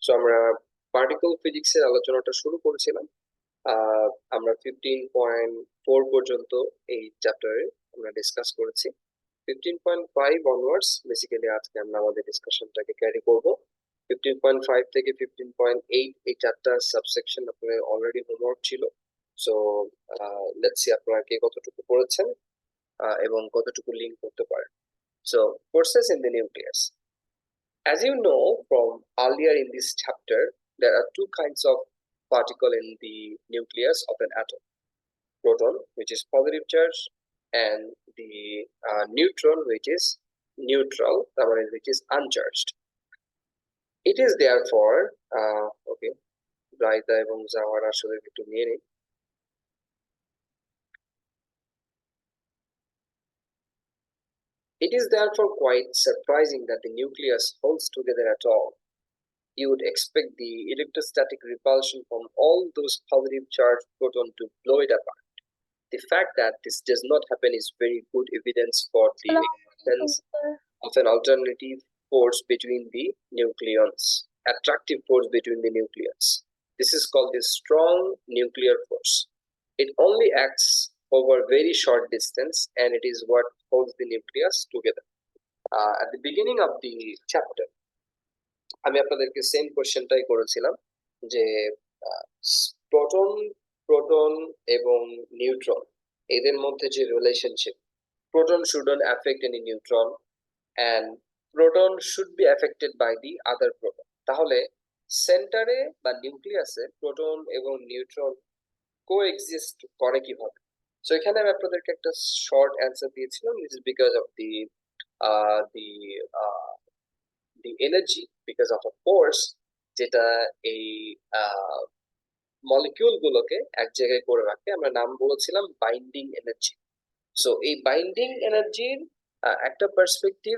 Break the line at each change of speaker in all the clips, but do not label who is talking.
So আমরা particle ফিজিক্সের আলোচনাটা শুরু করেছিলাম। আমরা 15.4 পর্যন্ত এই চ্যাপ্টারে আমরা ডিসকাস করেছি। 15.5 অনওয়ার্ডস বেসিক্যালি আজকে আমরা আমাদের ডিসকাশনটাকে ক্যারি করব। 15.5 থেকে 15.8 এই চারটা সাবসেকশন আপনাদের অলরেডি হোমওয়ার্ক ছিল। সো লেটস সি আপনারা কে কতটুকু পড়েছেন এবং কতটুকু লিঙ্ক করতে পারেন। So forces in the nucleus. As you know from earlier in this chapter, there are two kinds of particle in the nucleus of an atom. Proton, which is positive charge, and the neutron, which is neutral, which is uncharged. It is therefore, okay, Raida এবং জাওয়ার আসলে একটু নিয়ে নিই। It is therefore quite surprising that the nucleus holds together at all. You would expect the electrostatic repulsion from all those positive charged protons to blow it apart. The fact that this does not happen is very good evidence for the existence of an alternative force between the nucleons, attractive force between the nucleons. This is called the strong nuclear force. It only acts over very short distance, and it is what holds the nucleus together. At the beginning of the chapter, আমি আপনাদেরকে same কোশ্চেনটাই করেছিলাম যে proton এবং neutron এদের মধ্যে যে relationship, proton shouldn't affect any neutron and proton should be affected by the other proton. তাহলে সেন্টারে বা নিউক্লিয়াসে প্রোটন এবং নিউট্রন কোএক্সিস্ট করে কিভাবে? সো এখানে আমি আপনাদেরকে একটা শর্ট অ্যান্সার দিয়েছিলাম, which is because of the energy, because of a force যেটা এই মলিকিউল গুলোকে এক জায়গায় করে রাখে। আমরা নাম বলেছিলাম বাইন্ডিং এনার্জি। সো এই বাইন্ডিং এনার্জির একটা পার্সপেক্টিভ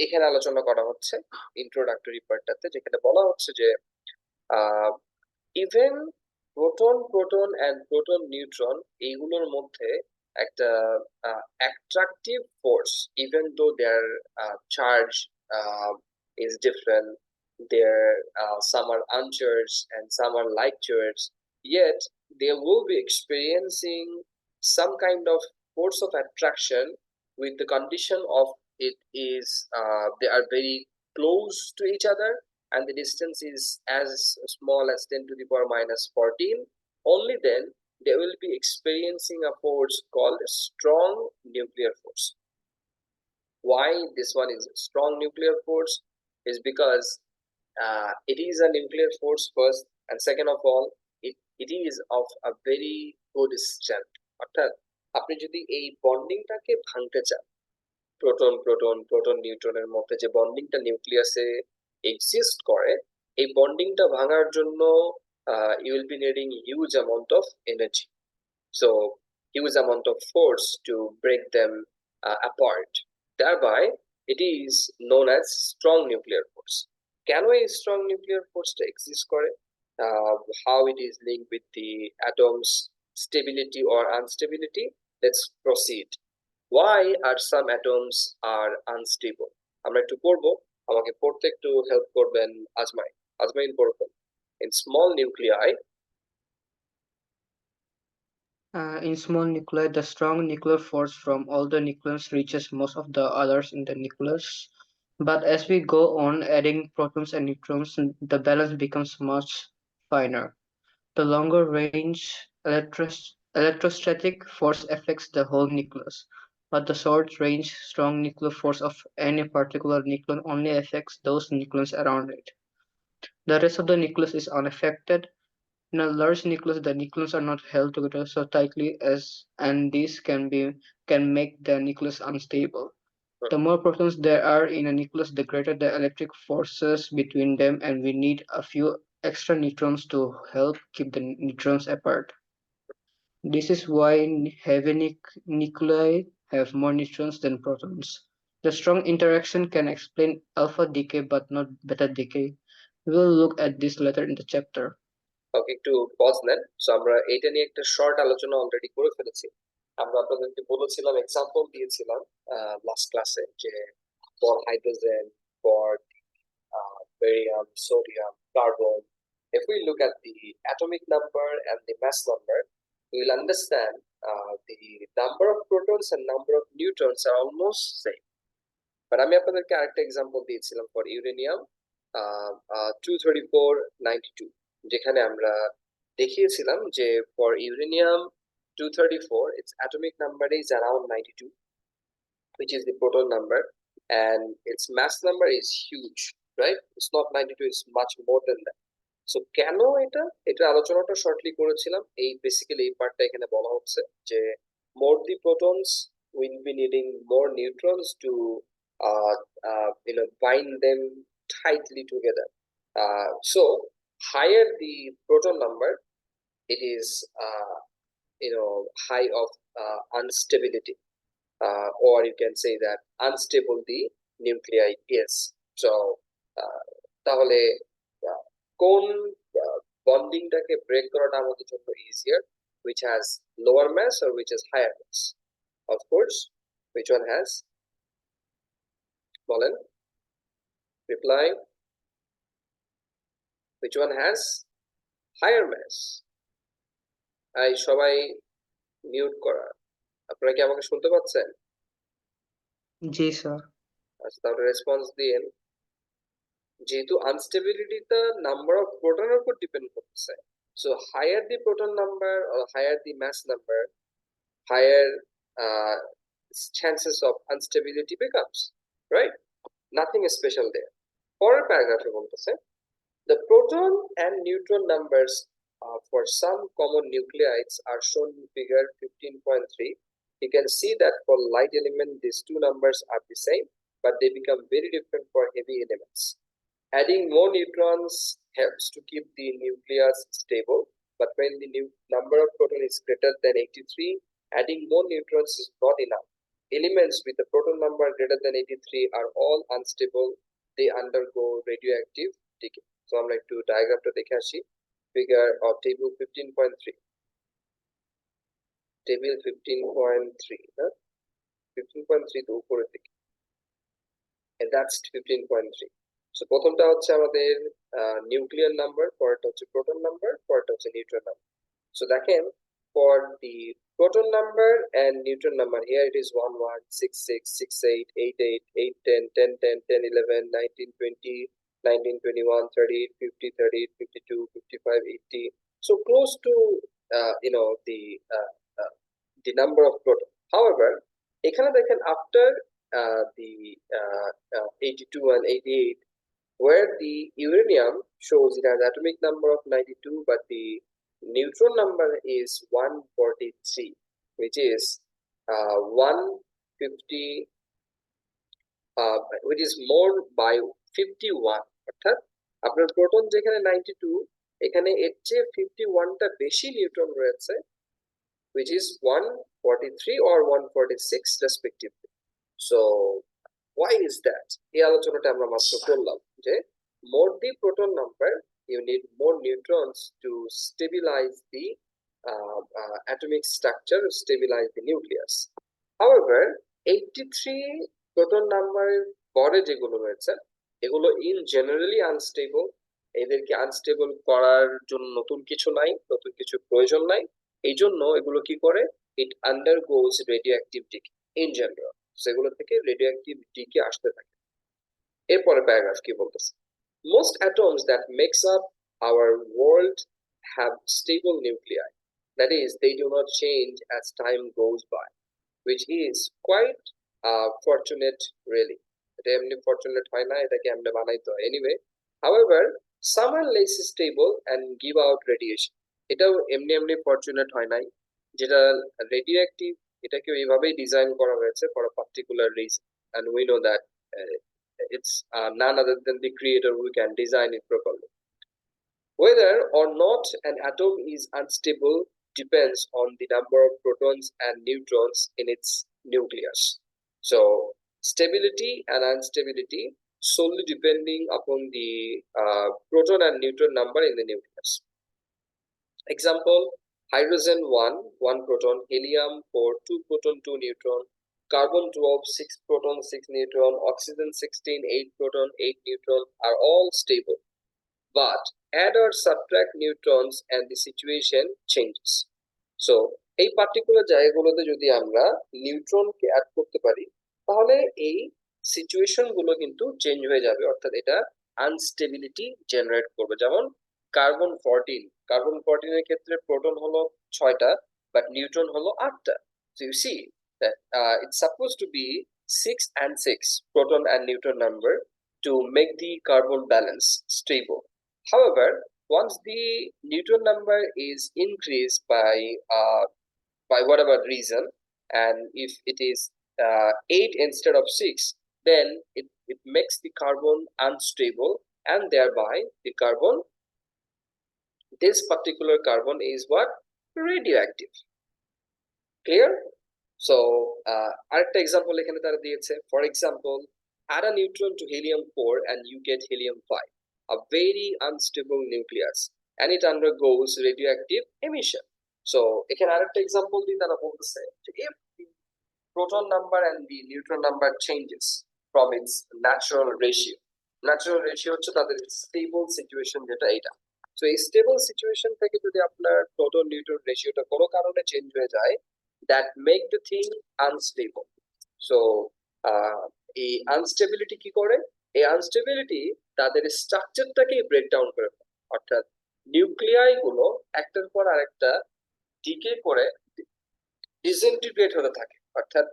এখানে আলোচনা করা হচ্ছে ইন্ট্রোডাক্টরি পার্টটাতে, যেখানে বলা হচ্ছে যে even proton and proton neutron এইগুলোর মধ্যে একটা attractive force, even though their charge is different, there some are uncharged and some are like charged, yet they will be experiencing some kind of force of attraction with the condition of it is they are very close to each other and the distance is as small as 10 to the power minus 14. Only then they will be experiencing a force called a strong nuclear force. Why this one is a strong nuclear force is because it is a nuclear force first, and second of all it is of a very good strength. অর্থাৎ আপনি যদি এই বন্ডিংটাকে ভাঙতে চান, proton নিউট্রনের মধ্যে যে বন্ডিংটা নিউক্লিয়াসে exist করে, এই বন্ডিংটা ভাঙার জন্য you will be needing huge amount of energy, so huge amount of force to break them apart. Thereby it is known as strong nuclear force. Can we strong nuclear force to exist করে? How it is linked with the atoms stability or instability? Let's proceed. Why are some atoms are unstable? আমরা একটু পড়বো, আমাকে পড়তে একটু help করবেন আজমাইন পড়বেন। In small nuclei,
in small nuclei, the strong nuclear force from all the nucleons reaches most of the others in the nucleus. But as we go on adding protons and neutrons, the balance becomes much finer. The longer range electrostatic force affects the whole nucleus, but the short range strong nuclear force of any particular nucleon only affects those nucleons around it. The rest of the nucleus is unaffected. In a large nucleus, the nucleons are not held together so tightly and this can make the nucleus unstable. The more protons there are in a nucleus, the greater the electric forces between them, and we need a few extra neutrons to help keep the neutrons apart. This is why heavy nuclei have more neutrons than protons. The strong interaction can explain alpha decay but not beta decay. We will look at this later in the chapter.
ওকে, একটু pause নেন। So আমরা এটা নিয়ে একটা short আলোচনা already করে ফেলেছি। আমরা আপনাদেরকে বলেছিলাম, এক্সাম্পল দিয়েছিলাম লাস্ট ক্লাসে, যে for hydrogen, for barium, sodium, carbon. If we look at the atomic number and the mass number, we will understand the number of protons and number of neutrons are almost same. But আমি আপনাদেরকে আরেকটা example দিয়েছিলাম for uranium 23492, যেখানে আমরা দেখিয়েছিলাম যে for uranium 234 its atomic number is around 92, which is the proton number, and its mass number is huge, right? It's not 92, it's much more than that. So কেন এটা আলোচনাটা শর্টলি করেছিলাম, এই বেসিক্যালি এই পার্টটা এখানে বলা হচ্ছে যে more the protons will be needing more neutrons to bind them tightly together. So higher the proton number, it is high of unstability, or you can say that unstable the nuclei is. So তাহলে কোন বন্ডিংটাকে break করাটা আমাদের জন্য easier, which has lower mass or which has higher mass? Of course, which one has? বলেন, reply. Which one has higher mass? এই সবাই mute করা। আপনারা কি আমাকে শুনতে পাচ্ছেন?
জি স্যার।
আচ্ছা, তাহলে রেসপন্স দিন। যেহেতু আনস্টেবিলিটিটা নাম্বার অফ প্রোটনের উপর ডিপেন্ড করছে, so higher the proton number or higher the mass number, higher chances of instability becomes, right? Nothing special there. পরের প্যারাগ্রাফে বলতেছে the proton and neutron numbers for some common nuclides are shown in figure 15.3. You can see that for light element these two numbers are the same, but they become very different for heavy elements. Adding more neutrons helps to keep the nucleus stable, but when the number of protons is greater than 83, adding more neutrons is not enough. Elements with the proton number greater than 83 are all unstable. They undergo radioactive decay. So আমরা একটু ডায়াগ্রামটা দেখে আসি। Figure of table 15.3, table 15.3 না, 15.3 তো উপরের দিকে, and that's 15.3. So প্রথমটা হচ্ছে আমাদের নিউক্লিয়ার নাম্বার, পরেরটা হচ্ছে প্রোটন নাম্বার, পরেরটা হচ্ছে নিউট্রন নাম্বার। সো দেখেন for the proton number and neutron number, here it is 1 1 6 6 6 8 8 8 8 10 10 10 10 11 19 20 19 21 38 50 38 52 55 80, so close to the number of proton. However, এখানে দেখেন after the 82 and 88, where the uranium shows it has atomic number of 92, but the neutron number is 143, which is 150, which is more by 51. অর্থাৎ আপনার proton যেখানে 92, এখানে এর চেয়ে 51টা বেশি neutron রয়েছে, which is 143 or 146 respectively. So why is that? এই আলোচনাটা আমরা মাত্র করলাম যে more the proton number, you need more neutrons to stabilize the atomic structure, stabilize the nucleus. However, 83 proton number পরে যেগুলো রয়েছে এগুলো in generally unstable. এদেরকে আনস্টেবল করার জন্য নতুন কিছু নাই, নতুন কিছু প্রয়োজন নাই, এই জন্য এগুলো কি করে, it undergoes radioactive decay in general. সেগুলো থেকে রেডিওঅ্যাক্টিভ ডিকে আসতে থাকে। এরপরে প্যারাগ্রাফ কি বলতেছে, most atoms that makes up our world have stable nuclei, that is they do not change as time goes by, which is quite fortunate really. এটা এমনি fortunate হয় না, এটাকে আমরা বানাইতে হয় anyway. However, some are less stable and give out radiation. এটাও এমনি এমনি ফরচুনেট হয় নাই, যেটা রেডিওঅ্যাক্টিভ এটাকে এইভাবেই ডিজাইন করা হয়েছে for a particular reason, and we know that it's none other than the creator who can design it properly. Whether or not an atom is unstable depends on the number of protons and neutrons in its nucleus. So stability and instability solely depending upon the proton and neutron number in the nucleus. Example, hydrogen 1 1 proton, helium 4 2 proton 2 neutron, carbon 12, 6 proton, 6 neutron, oxygen 16, 8 proton, 8 neutron are all stable. But add or subtract neutrons and the situation changes. So এই particular জায়গাগুলোতে যদি আমরা নিউট্রনকে add করতে পারি তাহলে এই situation গুলো কিন্তু চেঞ্জ হয়ে যাবে, অর্থাৎ এটা আনস্টেবিলিটি জেনারেট করবে। যেমন কার্বন 14 এর ক্ষেত্রে প্রোটন হলো 6টা বাট নিউট্রন হলো 8টা। So you see that it's supposed to be 6 and 6 proton and neutron number to make the carbon balance stable. However, once the neutron number is increased by whatever reason, and if it is 8 instead of 6, then it makes the carbon unstable, and thereby this particular carbon is what? Radioactive. Clear? So আরেকটা example এখানে তারা দিয়েছে, for example add a neutron to helium-4 and you get helium-5, a very unstable nucleus, and it undergoes radioactive emission. So এখানে আরেকটা example দিয়ে তারা বলতেছে যে if the proton number and the neutron number changes from its natural ratio হচ্ছে তাদের stable situation, যেটা এটা। সো এই স্টেবল সিচুয়েশন থেকে যদি আপনার প্রোটন নিউট্রন রেশিওটা কোনো কারণে চেঞ্জ হয়ে যায়, that make the thing unstable. So এই আনস্টেবিলিটি কি করে? এই আনস্টেবিলিটি তাদের স্ট্রাকচারটাকে ব্রেকডাউন করে ফেলে, অর্থাৎ নিউক্লিয়াই গুলো একটার পর আরেকটা ডিকে করে ডিসইন্টিগ্রেট হতে থাকে, অর্থাৎ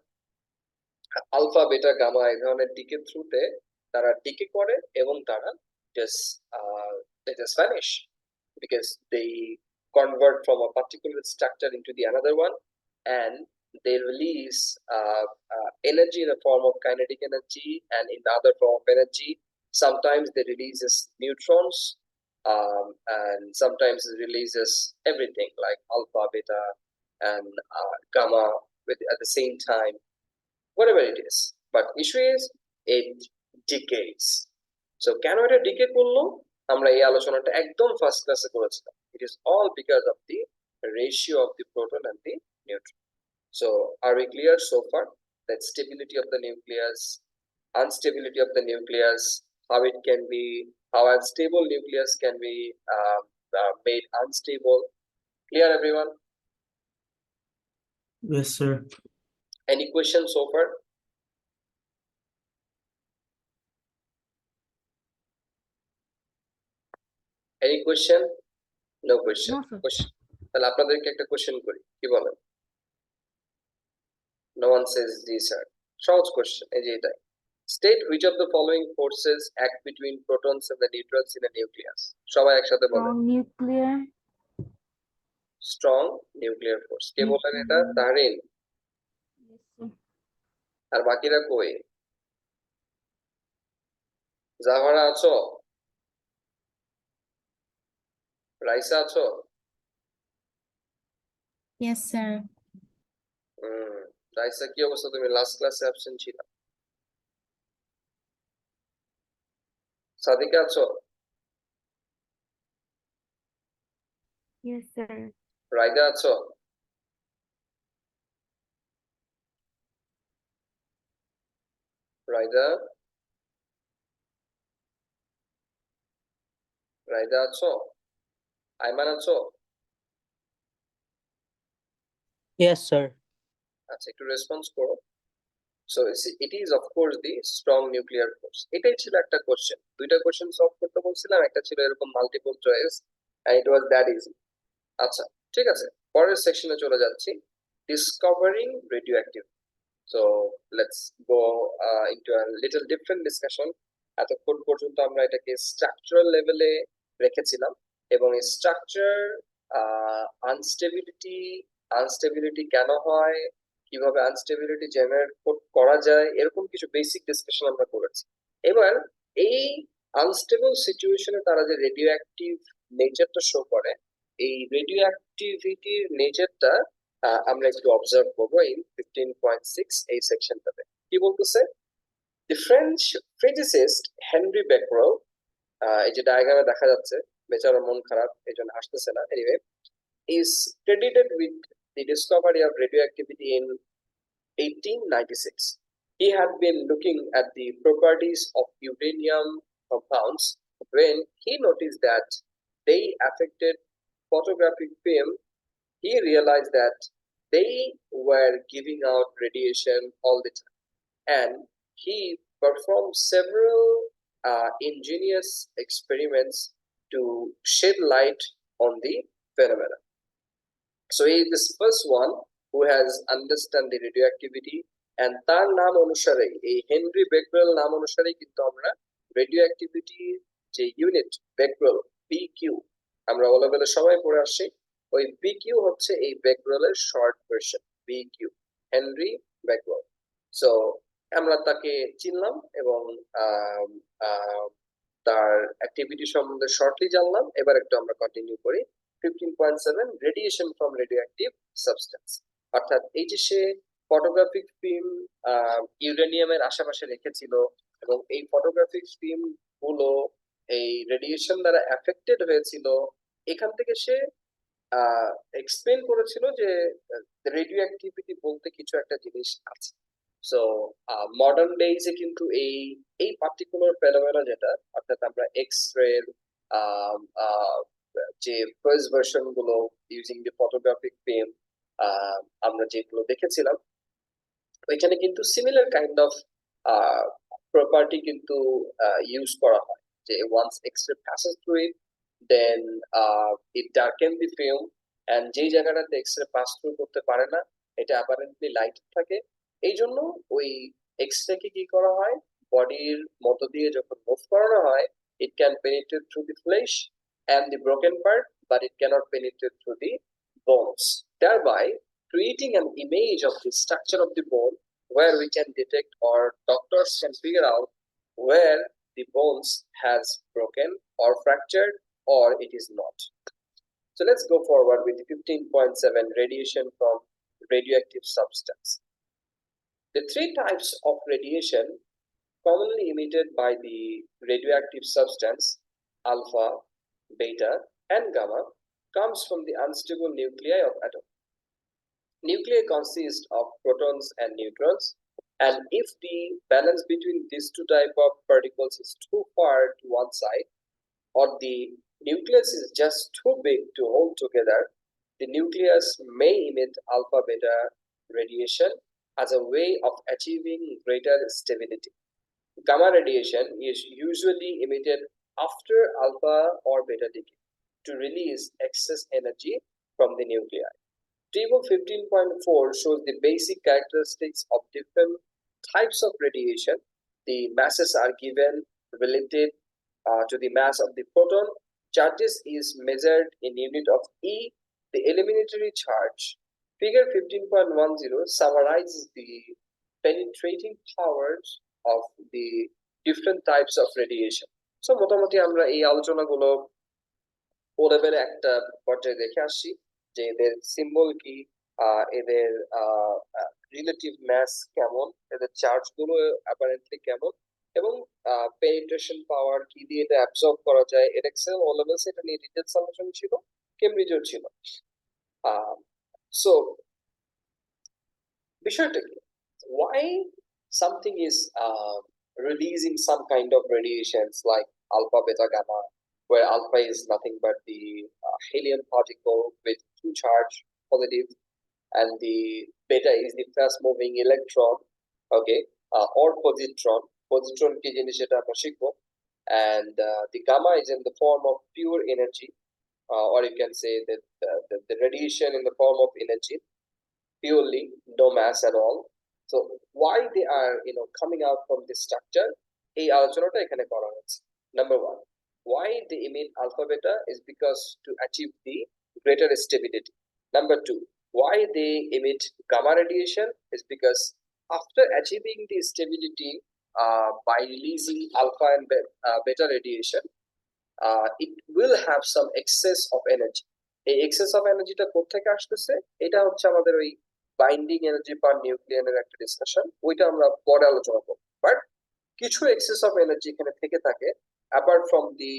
আলফা বেটা গামা এই ধরনের ডিকে থ্রুতে তারা ডিকে করে এবং তারা just vanish because they convert from a particular structure into the another one, and they release energy in the form of kinetic energy and in the other form of energy. Sometimes they releases neutrons, and sometimes it releases everything like alpha, beta, and gamma at the same time, whatever it is. But issue is it decays. So কেন এটা decay করলো আমরা এই আলোচনাটা একদম first ক্লাসে করেছিলাম। It is all because of the ratio of the proton and the neutron. So are we clear so far that stability of the nucleus, instability of the nucleus, how it can be, how unstable nucleus can be made unstable? Clear everyone?
Yes, sir.
Any questions so far? Any question? No question.
No, sir.
Question. তাহলে আপনাদেরকে একটা question করি, কি বলেন? No one says জি sir. সহজ question, এই যে এটা। State which of the following forces act between protons and the neutrons in a nucleus. সবাই একসাথে বলেন।
Nuclear.
Strong nuclear force. কে বলেন এটা? তাহরিন।
Yes, sir.
আর বাকিরা কই? জাহারা আছো? রাইসা আছো?
Yes, sir.
রাইসা কি অবস্থা? তুমি লাস্ট ক্লাসে অ্যাবসেন্ট ছিলা। সাদিকা আছো?
Yes, sir.
রাইদা আছো? রাইদা? রাইদা আছো? আইমান আছো?
Yes, sir.
আচ্ছা, একটু রেসপন্স করো। So it is of course the strong nuclear force. এটাই ছিল একটা কোশ্চেন। দুইটা কোশ্চেন সলভ করতে বলছিলাম, একটা ছিল এরকম multiple choice, and it was that easy. আচ্ছা, ঠিক আছে, পরের সেকশনে চলে যাচ্ছি, discovering radioactive. So let's go into a little different discussion. এতক্ষণ পর্যন্ত আমরা এটাকে স্ট্রাকচারাল লেভেলে রেখেছিলাম, এবং এই স্ট্রাকচার আনস্টেবিলিটি কেন হয়, কিভাবে আনস্টেবিলিটি জেনারেট করা যায়, এরকম কিছু বেসিক ডিসকাশন আমরা করেছি। এবার এই আনস্টেবল সিচুয়েশনে তারা যে রেডিওঅ্যাক্টিভ নেচারটা শো করে, এই রেডিওঅ্যাক্টিভিটির নেচারটা আমরা একটু অবজার্ভ করবো এই 15.6 এই সেকশনটাতে। কি বলতেছে? দি ফ্রেঞ্চ ফিজিসিস্ট হেনরি বেকরেল, এই যে ডায়াগ্রামে দেখা যাচ্ছে, বেচারা মন খারাপ এই জন্য হাসতেছে না, anyway, is credited with the discovery of radioactivity in 1896. He had been looking at the properties of uranium compounds when he noticed that they affected photographic film. He realized that they were giving out radiation all the time, and he performed several ingenious experiments to shed light on the phenomena. So he is the first one who has understand the radioactivity, and তার নাম অনুসারে এই Henry বেকরেল নাম অনুসারে কিন্তু আমরা রেডিওঅ্যাক্টিভিটি যে unit বেকরেল bq আমরা ও লেভেলে সবাই পড়ে আসছি, ওই বিকিউ হচ্ছে এই বেকরেলের short version BQ, Henri Becquerel. So আমরা তাকে চিনলাম এবং তার অ্যাক্টিভিটি সম্বন্ধে শর্টলি জানলাম। এবার একটু আমরা কন্টিনিউ করি। 15.7 রেডিয়েশন ফ্রম রেডিওঅ্যাক্টিভ সাবস্টেন্স, অর্থাৎ এই যে সে ফটোগ্রাফিক ফিল্ম ইউরেনিয়ামের আশেপাশে রেখেছিল এবং এই ফটোগ্রাফিক ফিল্ম গুলো এই রেডিয়েশন দ্বারা এফেক্টেড হয়েছিল, এখান থেকে সে এক্সপ্লেন করেছিল যে রেডিওঅ্যাক্টিভিটি বলতে কিছু একটা জিনিস আছে। সো মডার্ন ডেইজে কিন্তু এই পার্টিকুলার ফেনোমেনা যেটা, অর্থাৎ আমরা এক্স রে যে ফার্স্ট ভার্সন গুলো ইউজিং দি ফটোগ্রাফিক ফিল্ম আমরা যেগুলো দেখেছিলাম, ওইখানে কিন্তু সিমিলার কাইন্ড অফ প্রপার্টি কিন্তু ইউজ করা হয়, যে once X ray passes through it, then it darken the film, and যেই জায়গাটাতে এক্স-রে পাস থ্রু করতে পারে না এটা অ্যাপারেন্টলি লাইট থাকে। এই জন্য ওই এক্স-রে কে কি করা হয়, বডির মধ্য দিয়ে যখন মুভ করানো হয়, it can penetrate through the flesh and the broken part, but it cannot penetrate through the bones, thereby creating an image of the structure of the bone where we can detect, or doctors can figure out where the bones has broken or fractured or it is not. So let's go forward with the 15.7 radiation from radioactive substance. The three types of radiation commonly emitted by the radioactive substance alpha, beta and gamma comes from the unstable nuclei of atom. Nuclei consist of protons and neutrons, and if the balance between these two type of particles is too far to one side, or the nucleus is just too big to hold together, the nucleus may emit alpha beta radiation as a way of achieving greater stability. Gamma radiation is usually emitted after alpha or beta decay to release excess energy from the nuclei. Table 15.4 shows the basic characteristics of different types of radiation. The masses are given related to the mass of the proton. Charges is measured in unit of E, the eliminatory charge. Figure 15.10 summarizes the penetrating powers of the different types of radiation. So মোটামুটি আমরা এই আলোচনাগুলো ও লেভেলে একটা পর্যায়ে দেখে আসছি, যে এদের সিম্বল কি, এদের রিলেটিভ ম্যাস কেমন, এদের চার্জ গুলো অ্যাপারেন্টলি কেমন, এবং পেনিট্রেশন পাওয়ার কি দিয়ে এটা অ্যাবজর্ব করা যায়। এডেক্সেল ও লেভেলস এটা নিয়ে ডিটেইলস আলোচনা ছিল, কেমব্রিজেও ছিল। সো বিষয়টা কি, why something is releasing some kind of radiations like alpha, beta, gamma, where alpha is nothing but the helium particle with two charge, positive, and the beta is the fast moving electron, okay, or positron. Positron ki jinis eta amra shikbo, and the gamma is in the form of pure energy, or you can say that the radiation in the form of energy, purely no mass at all. So why they are coming out from this structure, এই আলোচনাটা এখানে করা হয়েছে। Number one, why they emit alpha beta is because to achieve the greater stability. Number two, why they emit gamma radiation is because after achieving the stability by releasing alpha and beta radiation, it will have some excess of energy. এই excess of energyটা কোথা থেকে আসতেছে, এটা হচ্ছে আমাদের ওই binding energy পার নিউক্লিয়ানের একটা discussion, ওইটা আমরা পরে আলোচনা করব। বাট কিছু এক্সেস অফ এনার্জি এখানে থেকে থাকে, apart from the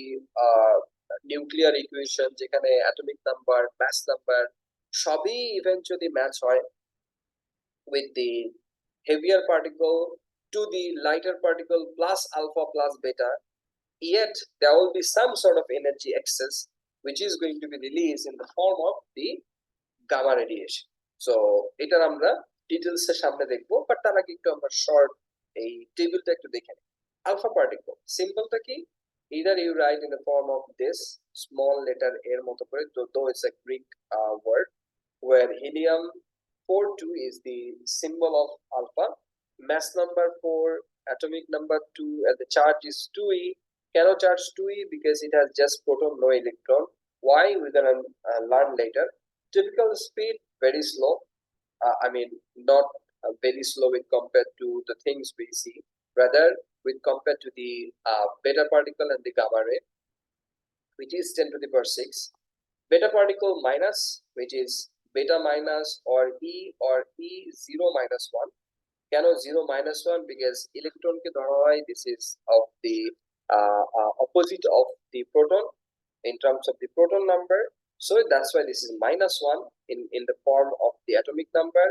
nuclear equation, যেখানে অ্যাটমিক নাম্বার, মাস নাম্বার সবই ইভেন্চুয়ালি ম্যাচ হয় with the heavier particle to the lighter particle plus alpha plus beta, yet there will be some sort of energy excess which is going to be released in the form of the gamma radiation. So এটার আমরা details এর সামনে দেখবো, but তার আগে একটু আমরা short এই টেবিলটা একটু দেখে নিই। আলফা পার্টিকল সিম্বলটা কি? either you write in the form of this small letter এর মতো করে, though it's a Greek word, where helium 42 is the symbol of alpha, mass number 4, atomic number 2, and the charge is 2e. Cannot charge 2e because it has just proton, no electron. Why? We're gonna learn later. Typical speed very slow. I mean, not very slow when compared to the things we see, rather with compared to the beta particle and the gamma ray, which is 10 to the power 6. Beta particle minus, which is beta minus or E0 minus 1. কেন 0 minus 1? Because electron কে ধরা হয় this is of the opposite of the proton in terms of the proton number, so that's why this is minus 1 in the form of the atomic number,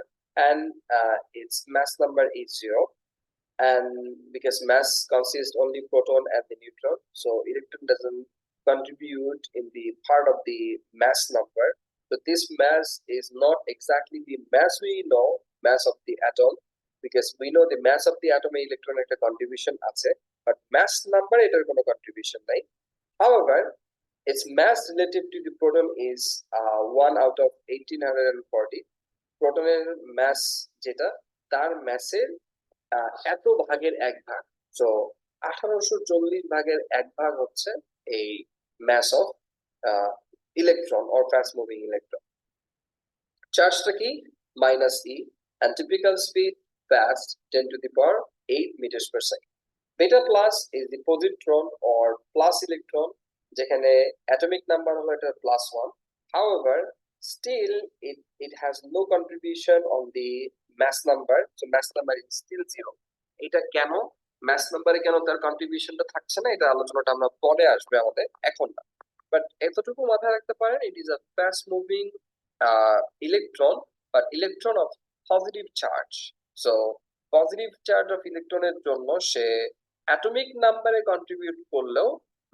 and its mass number is 0, and because mass consists only proton and the neutron, so electron doesn't contribute in the part of the mass number. So this mass is not exactly the mass we know, mass of the atom, because we know the mass of the atom electron একটা contribution আছে, but mass number এটার কোনো contribution নাই. However, its mass relative to the proton is 1 out of 1840. প্রোটনের mass যেটা, তার massের এত ভাগের এক ভাগ, so 1840 ভাগের এক ভাগ হচ্ছে এই mass of electron or fast moving electron. চার্জটা কি? minus e, and typical speed fast 10 to the power 8 meters per second. Beta plus is the positron or plus electron, যেখানে atomic number হলো এটা +1. However, still it has no contribution on the mass number, so mass number is still 0. এটা কেন mass number এ কেন তার কন্ট্রিবিউশনটা থাকছে না, এটা আলোচনাটা আমরা পরে আসবে, আমাদের এখন না, বাট এতটুকু মাথায় রাখতে পারেন, it is a fast moving electron, but electron of positive charge. So positive charge of electron এর জন্য সে atomic number এ কন্ট্রিবিউট করলেও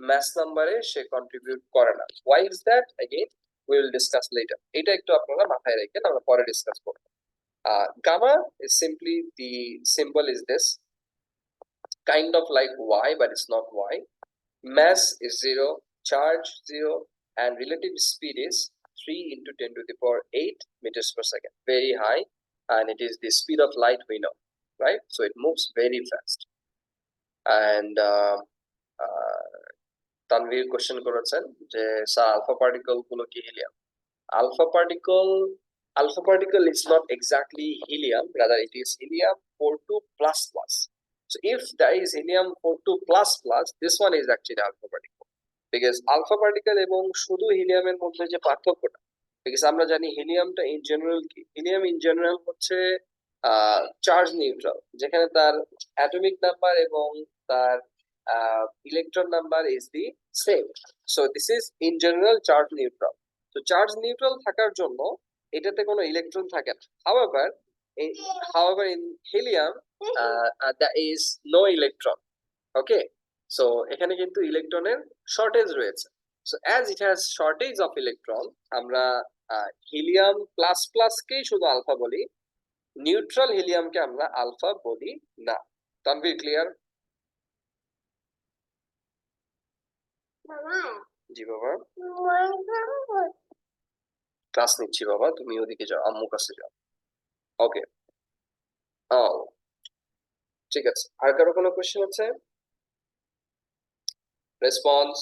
mass number এ সে কন্ট্রিবিউট করে না. Why is that? Again we will discuss later. এটা একটু আপনারা মাথায় রাখেন, আমরা পরে ডিসকাস করব. Gamma is simply, the symbol is this, kind of like Y, but it's not Y. Mass is 0, charge 0, and relative speed is 3 into 10 to the power 8 meters per second. Very high, and it is the speed of light we know, right? So it moves very fast. And Tanvir question করেছেন যে sir alpha particle গুলো কি helium? Alpha particle is not exactly helium, rather it is helium 42 plus plus. So if there is helium 42 plus plus, this one is actually alpha particle, because alpha particle এবং শুধু হিলিয়ামের মধ্যে যে পার্থক্যটা, because আমরা জানি হিলিয়ামটা in general কি, helium in general হচ্ছে charge neutral, যেখানে তার অ্যাটমিক নাম্বার এবং তার electron number is the same, so this is in general charge neutral. তো চার্জ নিউট্রাল থাকার জন্য এটাতে কোনো ইলেকট্রন থাকে না. However in helium there is no electron. Okay, so এখানে কিন্তু ইলেকট্রনের শর্টেজ রয়েছে. So as it has shortage of electron, আমরা হিলিয়াম প্লাস প্লাস কে শুধু আলফা বলি, নিউট্রাল হিলিয়ামকে আমরা আলফা বলি না. তানভীর ক্লিয়ার? জি বাবা, ক্লাস নিচ্ছি বাবা, তুমি ওদিকে যাও, আম্মু কাছে যাও. ওকে, ঠিক আছে. আর কারো কোনো কোশ্চেন আছে? রেসপন্স?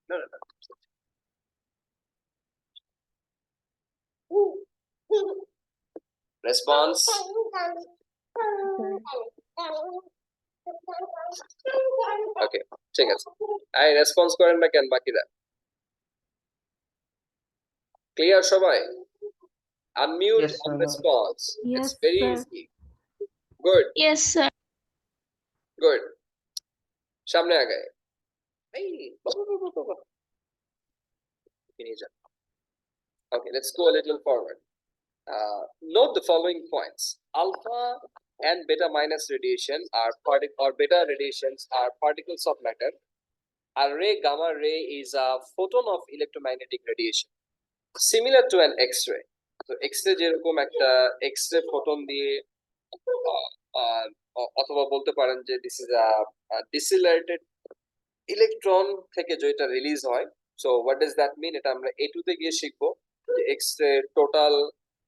না না না, রেসপন্স? ওকে, ঠিক আছে. আই রেসপন্স করেন না কেন বাকিরা? ক্লিয়ার সবাই? Unmute
Yes,
and
sir.
response.
Yes,
It's very
sir.
easy. Good,
Yes, sir.
good. সামনে আগায়. এই বাবা. Okay, let's go a little forward. Note the following points. Alpha and beta minus radiation are beta radiations are particles of matter. A ray, gamma ray, is a photon of electromagnetic radiation similar to an X-ray. So X-ray যেরকম একটা X-ray photon দিয়ে অথবা বলতে পারেন যে this is a decelerated electron থেকে যেটা release হয়. So what does that mean? এটা আমরা A2 তে গিয়ে শিখবো যে X-ray টোটাল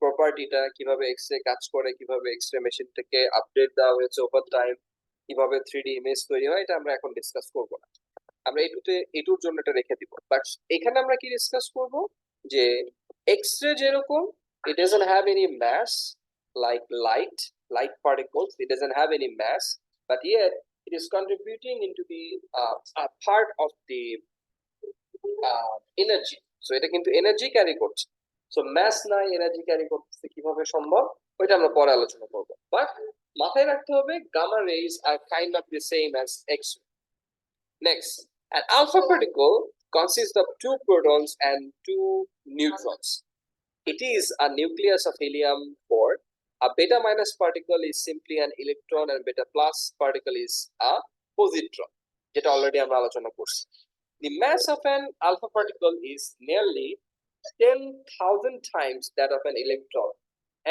প্রপার্টিটা, কিভাবে X-ray কাজ করে, কিভাবে X-ray মেশিন থেকে আপডেট দেওয়া হয়েছে ওভার টাইম, কিভাবে 3D ইমেজ তৈরি হয়, এটা আমরা এখন ডিসকাস করব না. আমরা এটুর জন্য এটা রেখে দিব. বাট এখানে আমরা কি ডিসকাস করব যে এক্স-রে যেরকম it doesn't have any mass like light particles, it doesn't have any mass, but yet it is contributing into the a part of the energy. So এটা কিন্তু এনার্জি ক্যারি করছে. So mass নাই, energy carry করতে কিভাবে সম্ভব ওইটা আমরা পরে আলোচনা করব. বাট মাথায় রাখতে হবে gamma rays are kind of the same as X-ray. Next, an alpha particle consists of 2 protons and 2 neutrons. It is a nucleus of helium-4. A beta minus particle is simply an electron and beta plus particle is a positron, যেটা already আমরা আলোচনা করছি. The mass of an alpha particle is nearly 10,000 times that of an electron,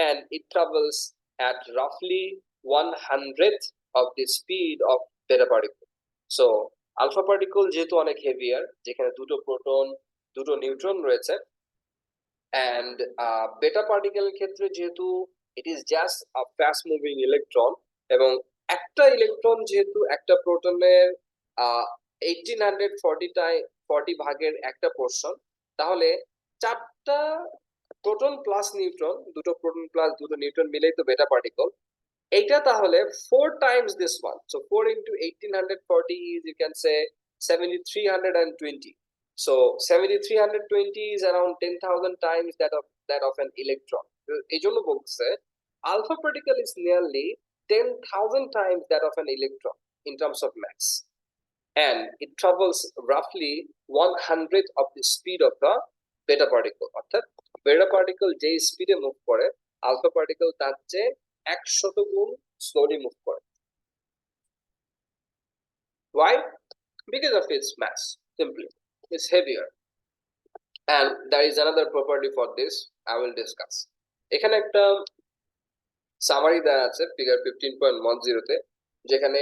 and it travels at roughly 1/100th of the speed of beta particle. So alpha particle যেহেতু অনেক heavier, যেখানে দুটো proton দুটো neutron রয়েছে, and বেটা পার্টিকেলের ক্ষেত্রে যেহেতু it is just a fast moving electron, এবং একটা ইলেকট্রন যেহেতু একটা প্রোটনের 1840 ভাগের একটা পোর্শন, তাহলে 4টা প্রোটন প্লাস নিউট্রন, দুটো প্রোটন প্লাস দুটো নিউট্রন মিলেই তো বেটা পার্টিকল. এইটা তাহলে 4 times this one. So 4 into 1840 is, you can say, 7320. So 7320 is around 10,000 times that of an electron. এই জন্য বলছে alpha particle is nearly 10,000 times that of an electron in terms of mass, and it travels roughly 1/100th of the speed of the beta particle. অর্থাৎ beta particle যে স্পিডে move করে, alpha particle তার চেয়ে 100 গুণ slowly move করে. Why? Because of its mass. Simply, it's heavier. And there is another property for this I will discuss. এখানে একটা সামারি দেওয়া আছে ফিগার 15.10 তে, যেখানে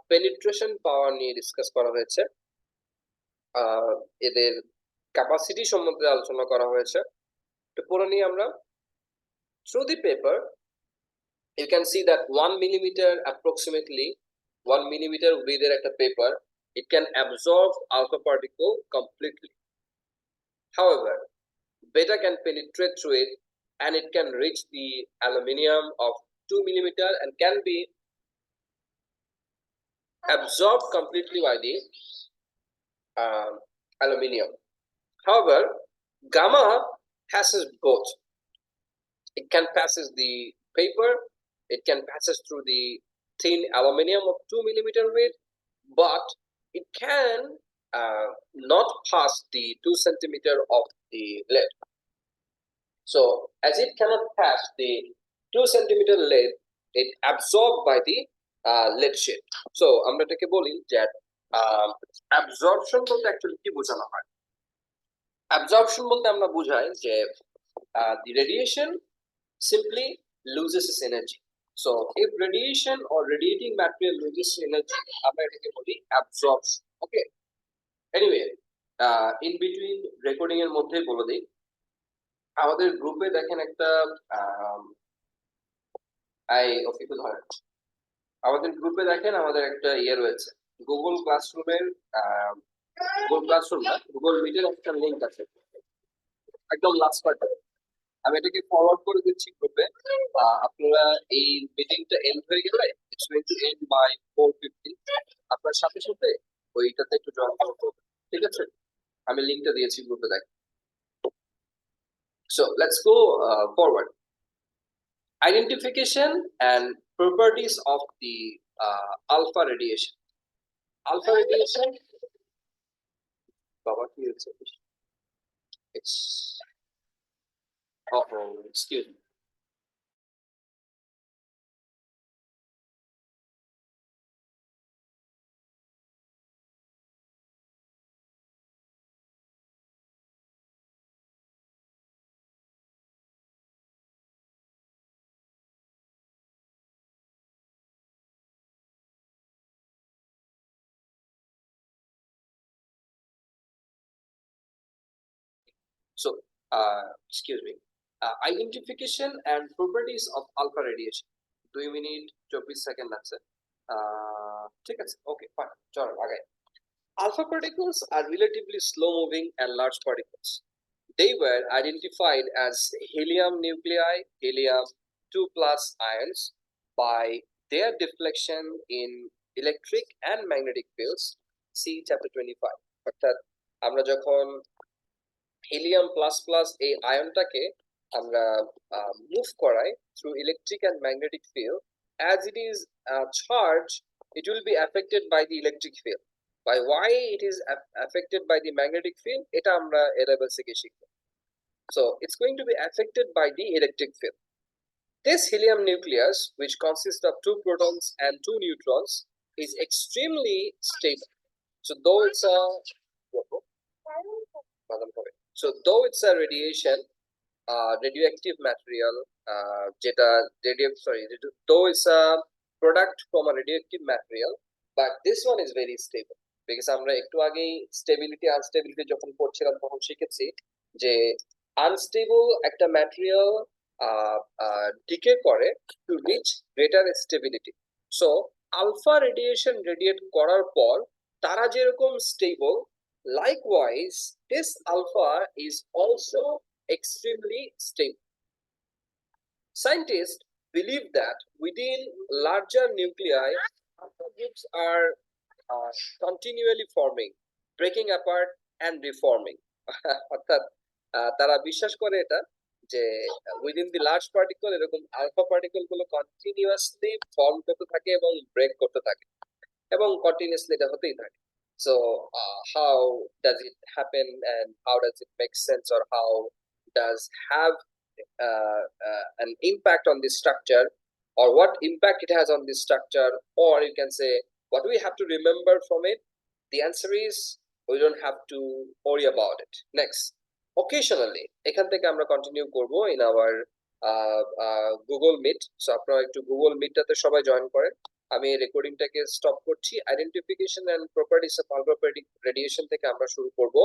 পেনিট্রেশন পাওয়ার নিয়ে ডিসকাস করা হয়েছে, এদের ক্যাপাসিটি সম্বন্ধে আলোচনা করা হয়েছে. তো পুরো নিয়ে আমরা through the paper you can see that 1 millimeter, approximately 1 millimeter width একটা paper, it can absorb alpha particle completely. However, beta can penetrate through it, and it can reach the aluminium of 2 millimeter and can be absorbed completely by the aluminium. However, gamma passes both. It can passes the paper, it can passes through the thin aluminium of 2 millimeter width, but it can not pass the 2 centimeter of the lead. So as it cannot pass the 2 centimeter lead, it absorbed by the lead sheet. So আমরা এটাকে বলি যে absorption বলতে actually কি বোঝানো হয়? Absorption বলতে আমরা বুঝাই যে the radiation simply loses its energy. So if radiation or radiating material loses energy, আমরা এটাকে বলি absorption. Okay. Anyway, in between recording এর মধ্যে বলে দিই, আমাদের গ্রুপে দেখেন একটা আমাদের গ্রুপে দেখেন আমাদের একটা ইয়ে রয়েছে, গুগল ক্লাসরুমের গুগল মিটের একটা লিংক আছে একদম লাস্ট পার্টে. আমি এটাকে ফরওয়ার্ড করে দিচ্ছি গ্রুপে. আপনারা এই মিটিংটা এন্ড হয়ে গেলে it's going to end by 4:50, আপনার সাথে সাথে ওইটাতে একটু জয়েন করতে, ঠিক আছে? আমি লিংকটা দিয়েছি গ্রুপে, দেখ. So let's go forward. Identification and properties of the alpha radiation. Alpha radiation, Baba, it's excuse me. So, excuse me. Identification and properties of alpha radiation. 2 minute 24 second আছে। ঠিক আছে, ওকে ফাইন, চলো আগাই। Alpha particles are relatively slow moving and large particles. They were identified as helium nuclei, helium 2 plus ions, by their deflection in electric and magnetic fields. See chapter 25. অর্থাৎ আমরা যখন helium plus plus এই আয়নটাকে আমরা move করাই through electric and magnetic field, as it is charged, it will be affected by the electric field. By why it is affected by the magnetic field, এটা আমরা এ level থেকে শিখব। So it's going to be affected by the electric field. This helium nucleus, which consists of 2 protons and 2 neutrons, is extremely stable. So though it's a radiation, radioactive material, though it's a product from a radioactive material, but this one is very stable. Because আমরা একটু আগেই stability instability যখন পড়ছিলাম তখন শিখেছি যে unstable একটা material decay করে to reach greater stability. So alpha radiation radiate করার পর তারা যেরকম stable, likewise this alpha is also extremely stable. Scientists believe that within larger nuclei, alpha groups are continually forming, breaking apart and reforming. অর্থাৎ তারা বিশ্বাস করে এটা যে উইদিন দি লার্জ পার্টিকল এরকম আলফা পার্টিকল গুলো কন্টিনিউয়াসলি ফর্ম করতে থাকে এবং ব্রেক করতে থাকে এবং কন্টিনিউয়াসলি এটা হতেই থাকে। So how does it happen and how does it make sense, or how does have an impact on this structure, or what impact it has on this structure, or you can say what we have to remember from it? The answer is we don't have to worry about it. Next, occasionally এখান থেকে আমরা continue করব in our Google Meet. So আপনারা একটু Google মিটটাতে সবাই join করেন। আমি রেকর্ডিংটাকে স্টপ করছি। Identification and properties of alpha radiation থেকে আমরা শুরু করব।